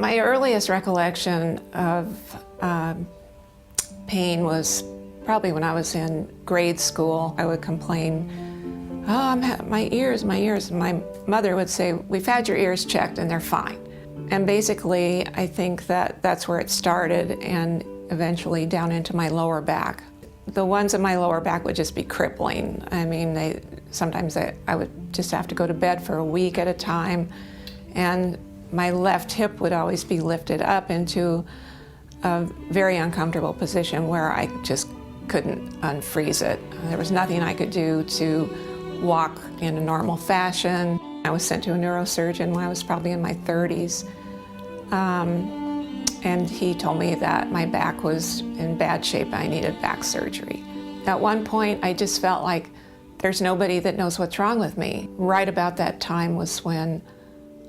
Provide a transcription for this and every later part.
My earliest recollection of pain was probably when I was in grade school. I would complain, oh, my ears. My mother would say, we've had your ears checked and they're fine. And basically, I think that that's where it started and eventually down into my lower back. The ones in my lower back would just be crippling. I mean, sometimes I would just have to go to bed for a week at a time. And my left hip would always be lifted up into a very uncomfortable position where I just couldn't unfreeze it. There was nothing I could do to walk in a normal fashion. I was sent to a neurosurgeon when I was probably in my 30s. And he told me that my back was in bad shape. I needed back surgery. At one point, I just felt like there's nobody that knows what's wrong with me. Right about that time was when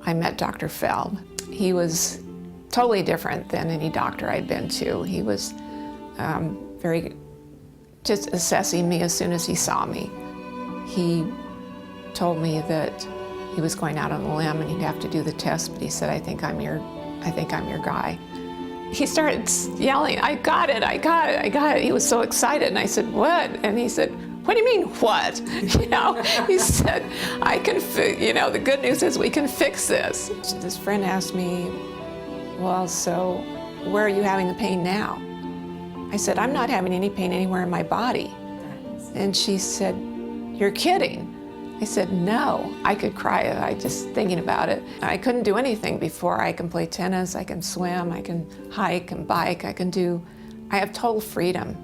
I met Dr. Feld. He was totally different than any doctor I'd been to. He was very just assessing me as soon as he saw me. He told me that he was going out on a limb and he'd have to do the test, but he said, I think I'm your guy. He started yelling, I got it. He was so excited, and I said, what? And he said, what do you mean, what? He said, the good news is we can fix this. This friend asked me, well, so where are you having the pain now? I said, I'm not having any pain anywhere in my body. And she said, you're kidding. I said, no. I could cry just thinking about it. I couldn't do anything before. I can play tennis, I can swim, I can hike and bike, I have total freedom.